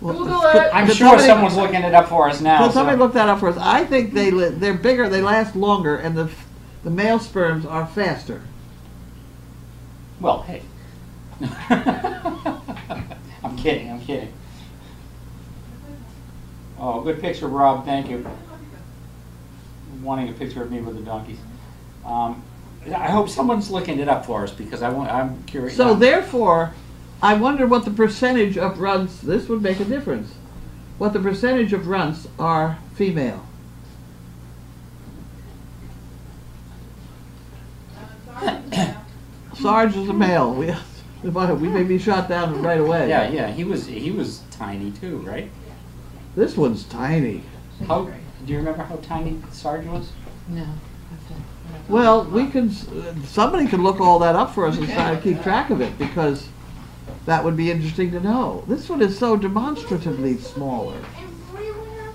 Well, Google could- it. I'm could sure somebody- someone's looking it up for us now. Could somebody so- look that up for us? I think they're bigger, they last longer, and the male sperms are faster. Well, hey. I'm kidding. Oh, good picture, Rob, thank you. Wanting a picture of me with the donkeys. I hope someone's looking it up for us because I'm curious. So therefore, I wonder what the percentage of runts, this would make a difference, what the percentage of runts are female. Sarge is a male. We may be shot down right away. Yeah, he was tiny too, right? This one's tiny. How do you remember how tiny Sarge was? No. Well, somebody could look all that up for us and try to keep track of it, because that would be interesting to know. This one is so demonstratively smaller. Everywhere.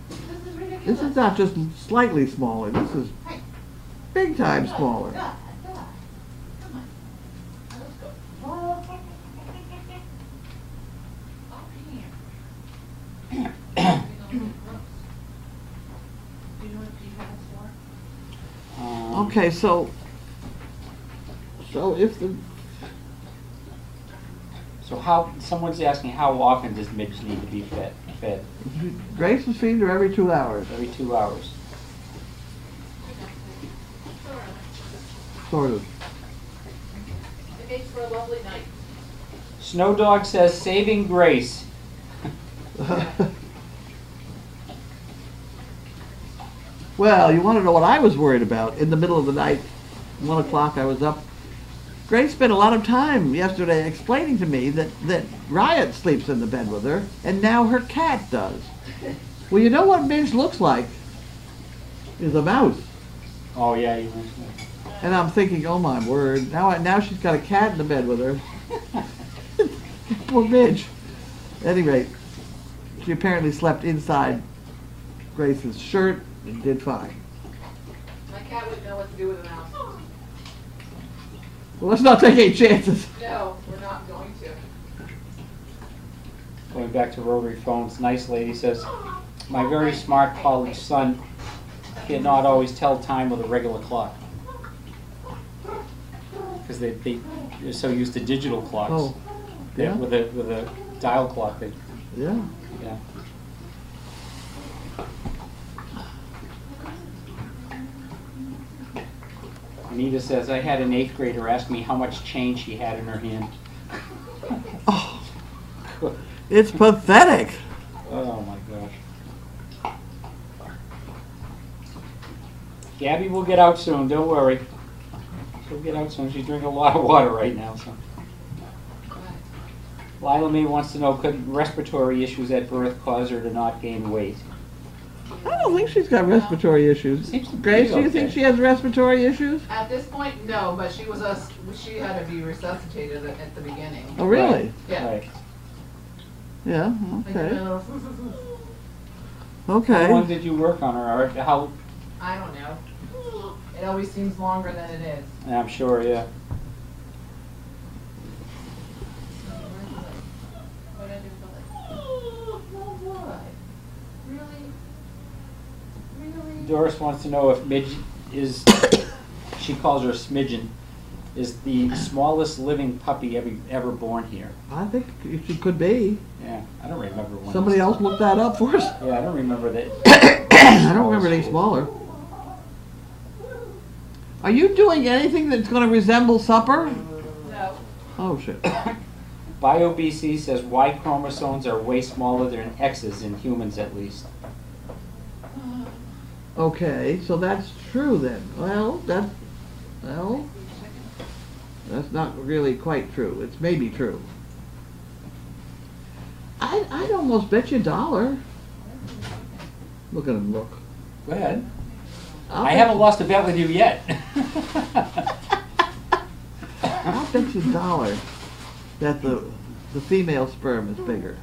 This is ridiculous. This is not just slightly smaller. This is big time smaller. God, God. Come on. Now let's go. Up here. Do you know what P has for? Okay, so if the So how someone's asking how often does Midge need to be fed? Grace is feeding her every 2 hours, Every 2 hours. sort of. It makes for a lovely night. Snow Dog says saving Grace. Well, you want to know what I was worried about? In the middle of the night, 1 o'clock, I was up. Grace spent a lot of time yesterday explaining to me that Riot sleeps in the bed with her, and now her cat does. Well, you know what Midge looks like? Is a mouse. Oh yeah, you mentioned And I'm thinking, oh my word, now she's got a cat in the bed with her. Poor Midge. At any rate, she apparently slept inside Grace's shirt and did fine. My cat wouldn't know what to do with a mouse. Well, let's not take any chances. No, we're not going to. Going back to rotary phones, nice lady says, my very smart college son cannot always tell time with a regular clock. Because they're so used to digital clocks. Oh, yeah? With a dial clock, Yeah. yeah. Anita says, I had an 8th grader ask me how much change she had in her hand. Oh, it's pathetic. Oh my gosh. Gabby will get out soon, don't worry. She'll get out soon. She's drinking a lot of water right now, so. Lila Mae wants to know, could respiratory issues at birth cause her to not gain weight? I don't think she's got respiratory issues. Seems to be Grace, do you okay. think she has respiratory issues? At this point, no, but she had to be resuscitated at the beginning. Oh, really? Yeah. Right. Yeah, Like, okay. How How long Okay. did you work on her? Or how, I don't know. It always seems longer than it is. I'm sure, yeah. What did I do for like? Really? Doris wants to know if Midge is, she calls her Smidgen, is the smallest living puppy ever born here. I think she could be. Yeah, I don't remember one. Somebody else looked that up for us. Yeah, I don't remember that. I don't remember any smaller. Are you doing anything that's going to resemble supper? No. Oh, shit. BioBC says Y chromosomes are way smaller than X's in humans at least. Okay, so that's true then. Well, that's not really quite true. It's maybe true. I'd almost bet you $1. Look at him look. Go ahead. I'll I bet haven't you- lost a bet with you yet. I'll bet you $1 that the female sperm is bigger.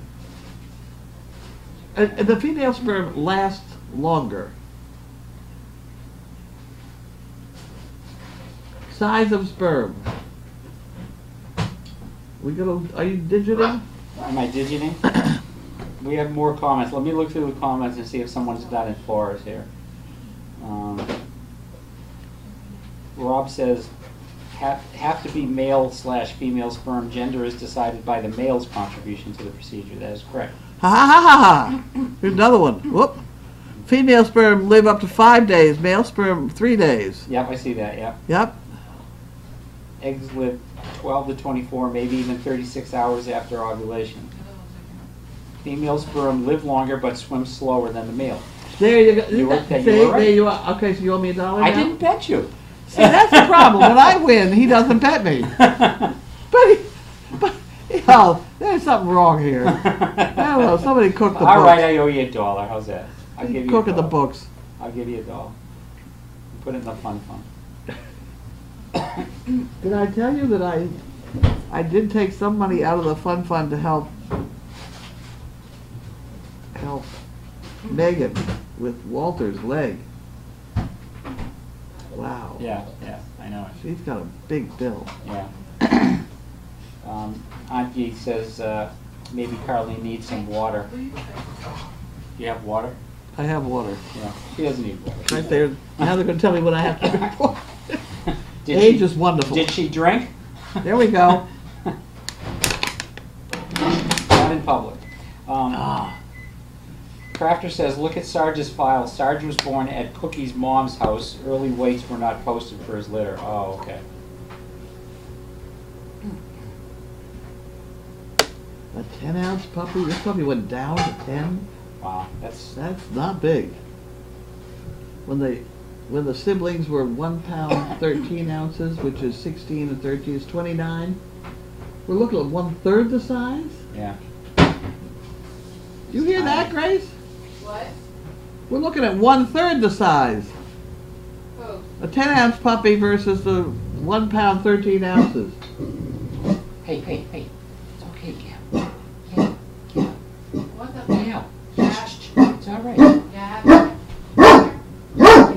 The female sperm lasts longer. Size of sperm. Are you digiting? Am I digiting? We have more comments. Let me look through the comments and see if someone's done it for us here. Rob says, have to be male/female sperm. Gender is decided by the male's contribution to the procedure. That is correct. Ha ha ha ha ha! Here's another one. Whoop. Female sperm live up to 5 days. Male sperm 3 days. Yep, I see that, yep. Yep. Eggs live 12 to 24, maybe even 36 hours after ovulation. Female sperm live longer but swim slower than the male. There you go. You were- you See, were right. there you are. Okay, so you owe me $1 now? I didn't bet you. See, that's the problem. When I win, he doesn't bet me. But there's something wrong here. I don't know. Somebody cooked the All books. right, I owe you $1. How's that? I'll give you Cooking the $1. books. I'll give you $1. Put it in the fun fund. Did I tell you that I did take some money out of the fun fund to help Megan with Walter's leg? Wow. Yeah, I know it. She's got a big bill. Yeah. Auntie says maybe Carly needs some water. You have water? I have water. Yeah. She doesn't need water. Right there. Now they're going to tell me what I have to drink for. Did Age she- is wonderful. Did she drink? There we go. Not in public. Crafter says, look at Sarge's file. Sarge was born at Cookie's mom's house. Early weights were not posted for his litter. Oh, okay. A 10-ounce puppy? This puppy went down to 10? Wow, that's Not big. When the siblings were 1 pound 13 ounces, which is 16 and 13 is 29, we're looking at 1/3 the size? yeah. You hear that, Grace? What? We're looking at 1/3 the size. Oh, A 10-ounce puppy versus the 1 pound 13 ounces. Hey, it's okay, Gab. Yeah, what the? yeah. Yeah. It's all right. Yeah.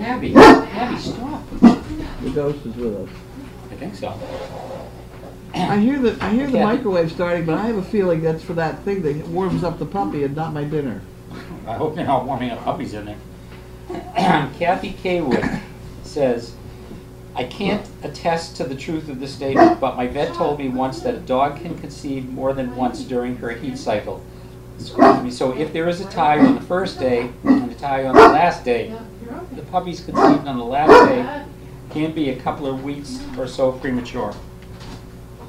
Abby, stop. The ghost is with us. I think so. I hear the Kathy. microwave starting, but I have a feeling that's for that thing that warms up the puppy and not my dinner. I hope you're not warming up puppies in there. Kathy Kaywood says, I can't attest to the truth of this statement, but my vet told me once that a dog can conceive more than once during her heat cycle. Excuse me. So if there is a tie on the first day and a tie on the last day, the puppy's conceived on the last day can be a couple of weeks or so premature.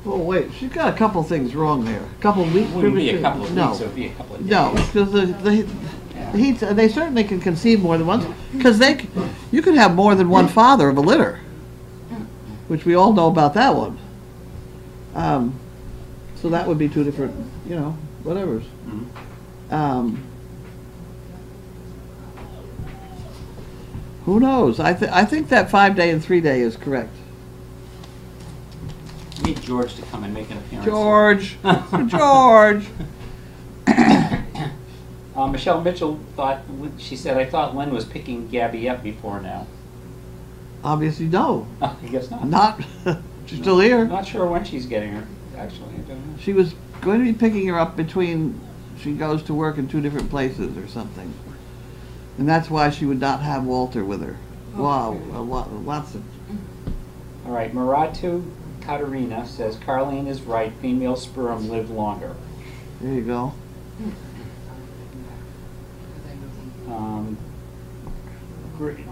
Oh wait, she's got a couple things wrong there. A couple of weeks. It wouldn't be a couple of no. weeks, it would be a couple of days. No, because They certainly can conceive more than once, because you could have more than one father of a litter, which we all know about that one. So that would be two different, whatevers. Who knows? I think that 5-day and 3-day is correct. Need George to come and make an appearance. George, George. Michelle Mitchell she said, I thought Lynn was picking Gabby up before now. Obviously, no. I guess not. Not. She's still here. Not sure when she's getting her, actually. I don't know. She was going to be picking her up between she goes to work in 2 different places or something. And that's why she would not have Walter with her. Wow, lots of... All right, Maratu Katerina says, Carlene is right, female sperm live longer. There you go.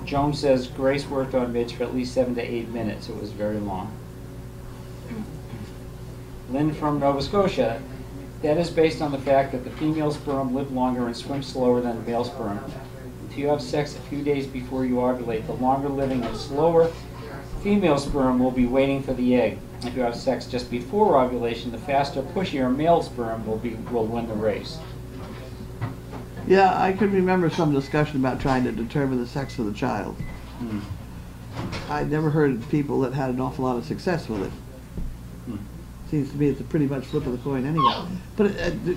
Joan says, Grace worked on Mitch for at least 7 to 8 minutes. It was very long. Lynn from Nova Scotia, that is based on the fact that the female sperm live longer and swim slower than the male sperm. If you have sex a few days before you ovulate, the longer living and slower female sperm will be waiting for the egg. If you have sex just before ovulation, the faster, pushier male sperm will win the race. Yeah, I can remember some discussion about trying to determine the sex of the child. I'd never heard of people that had an awful lot of success with it. Seems to me it's a pretty much flip of the coin anyway. But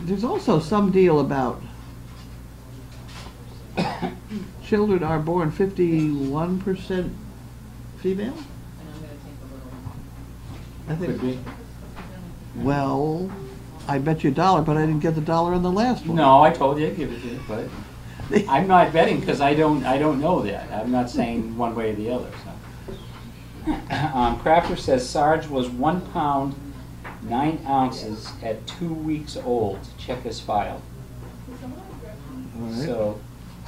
there's also some deal about children are born 51% female? I think. Could be. Well, I bet you $1, but I didn't get the $1 on the last one. No, I told you I'd give it to you, but I'm not betting because I don't know that. I'm not saying one way or the other. So. Crafter says Sarge was 1 pound 9 ounces at 2 weeks old. Check his file. All right. So,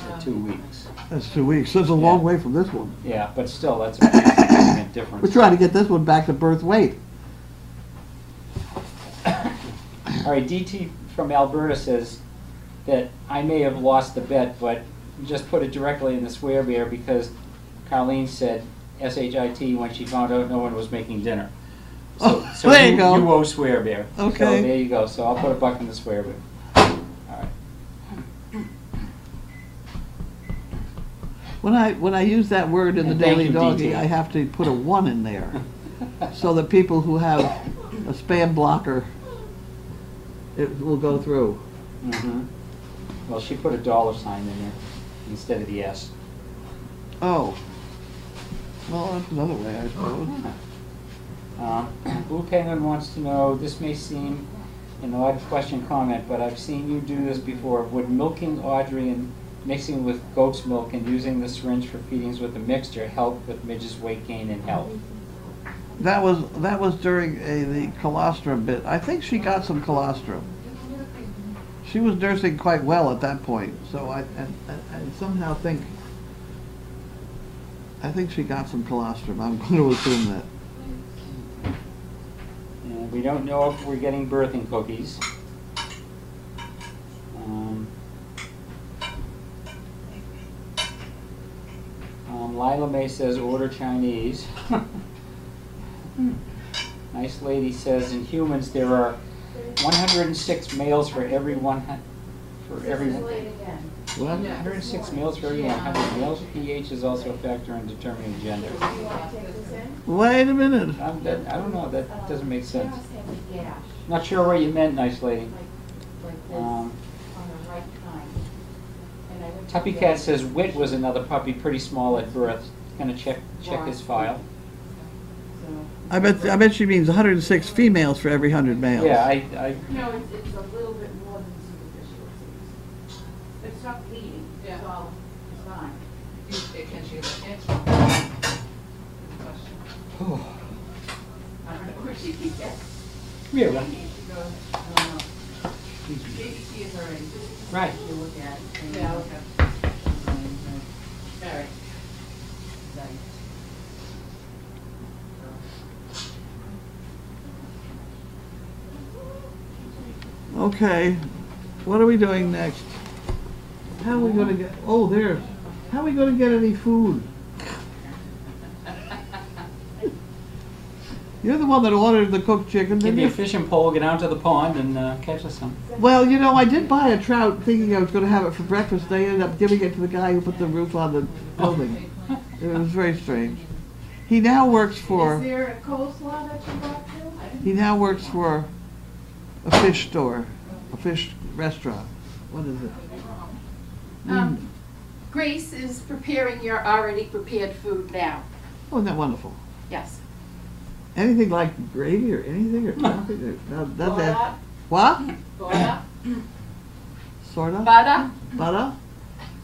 at 2 weeks. That's 2 weeks. That's a long way from this one. Yeah, but still, that's a pretty significant difference. We're trying to get this one back to birth weight. All right, DT from Alberta says that I may have lost the bet, but just put it directly in the swear bear because Carlene said SHIT when she found out no one was making dinner. So, Oh, there you go. You owe swear bear. Okay. So there you go. So I'll put $1 in the swear bear. All right. When I use that word in the And thank Daily you, Doggy, DT. I have to put a 1 in there, so that people who have a spam blocker, it will go through. Well, she put a $sign in there instead of the S. Oh. Well, that's another way, I suppose. Blue Penguin wants to know, this may seem an odd question comment, but I've seen you do this before. Would milking Audrey and mixing with goat's milk and using the syringe for feedings with the mixture help with Midge's weight gain and health? That was during the colostrum bit. I think she got some colostrum. She was nursing quite well at that point, so I somehow think she got some colostrum. I'm going to assume that. And we don't know if we're getting birthing cookies. Lila May says order Chinese. Nice lady says in humans there are 106 males for every What? 106 males for every 100 males. pH is also a factor in determining gender. Wait a minute. I don't know. That doesn't make sense. Not sure what you meant, nice lady. Tuppy Cat says Wit was another puppy, pretty small at birth. Gonna check his file. I bet she means 106 females for every 100 males. Yeah, No, it's a little bit more than superficial. It's not bleeding, Yeah. it's all, it's fine. Can she get an itch? Question. I don't know where she gets it. yeah, She goes, I don't know. BBC is already. right. You look at it. and Yeah, you okay. All right. Okay. What are we doing next? How are we gonna get, oh, there. How are we gonna get any food? You're the one that ordered the cooked chicken, Give didn't me a you? fishing pole, get down to the pond and catch us some. Well, you know, I did buy a trout thinking I was gonna have it for breakfast. They ended up giving it to the guy who put the roof on the building. It was very strange. He now works for, Is there a coleslaw that you bought too? he now works for a fish store, a fish restaurant. What is it? Grace is preparing your already prepared food now. Oh, isn't that wonderful? Yes. Anything like gravy or anything or coffee? That's it. Butter, What? butter, Sorta? butter. Butter?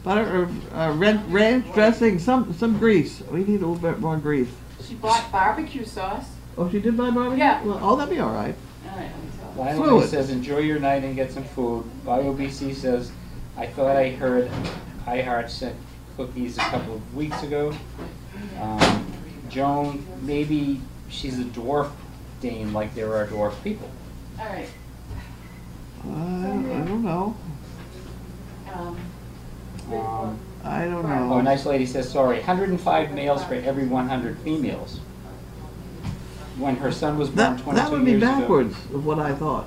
Butter or ranch dressing, some grease. We need a little bit more grease. She bought barbecue sauce. Oh, she did buy barbecue? Yeah. Well, oh, that'd be all right. All right, Lionel Fluid. says, enjoy your night and get some food. BioBC says, I thought I heard iHeart sent cookies a couple of weeks ago. Joan, maybe she's a dwarf Dane like there are dwarf people. all right. I don't know. I don't Oh, a know. nice lady says, sorry, 105 males for every 100 females. When her son was born 22 That would be years ago. backwards of what I thought.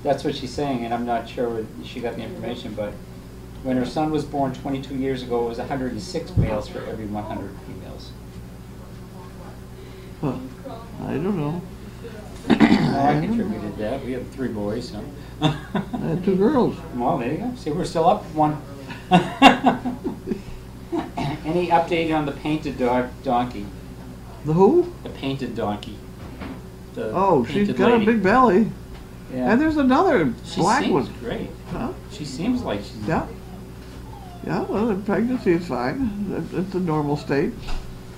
That's what she's saying, and I'm not sure where she got the information, but when her son was born 22 years ago, it was 106 males for every 100 females. Huh. I don't know. I contributed that. We have 3 boys, so. I had 2 girls. Well, there you go. See, we're still up 1. Any update on the painted donkey? The who? The painted donkey. The Oh, she's painted got lady. a big belly. Yeah. And there's another She black seems one. great. Huh? She seems like she's. Yeah. Yeah, well, the pregnancy is fine. It's a normal state.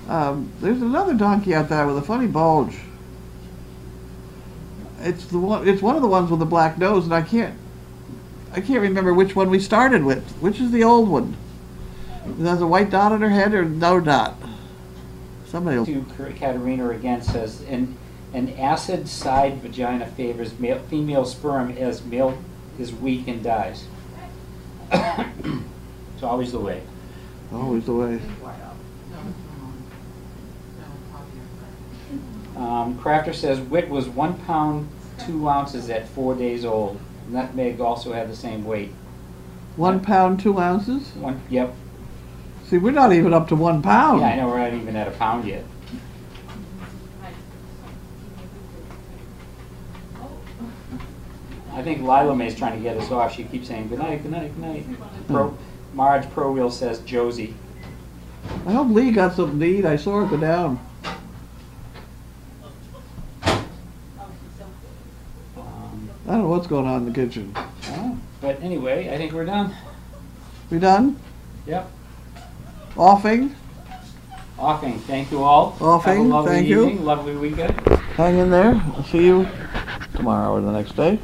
There's another donkey out there with a funny bulge. It's the one. It's one of the ones with the black nose, and I can't remember which one we started with. Which is the old one? It has a white dot on her head or no dot? Somebody will. To Katerina again says, an acid side vagina favors female sperm as male is weak and dies. It's always the way. Always the way. Crafter says wit was 1 pound 2 ounces at 4 days old. Nutmeg also had the same weight. 1 pound 2 ounces. Yep. See, we're not even up to 1 pound. Yeah, I know we're not even at a pound yet. I think Lila May's trying to get us off. She keeps saying good night, good night, good night. Marge Pro Wheel says Josie. I hope Lee got something to eat. I saw her go down. I don't know what's going on in the kitchen. But anyway, I think we're done. We done? Yep. Offing? Offing. Thank you all. Offing, Have a lovely thank you. evening, lovely weekend. Hang in there. I'll see you tomorrow or the next day.